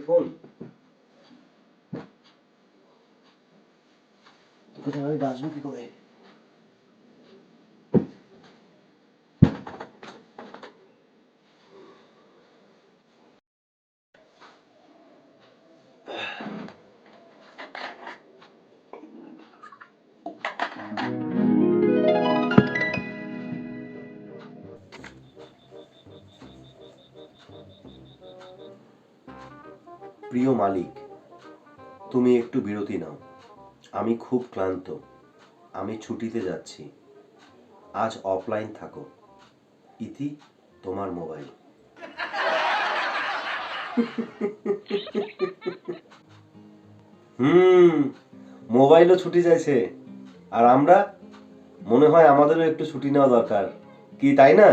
Phone কোথায়, আমি বাঁচবো কি করে? প্রিয় মালিক, তুমি একটু বিরতি নাও। আমি খুব ক্লান্ত। আমি ছুটিতে যাচ্ছি। আজ অফলাইন থাকো। ইতি, তোমার মোবাইল। মোবাইলও ছুটি চাইছে, আর আমরা মনে হয় আমাদেরও একটু ছুটি নেওয়া দরকার, কি তাই না?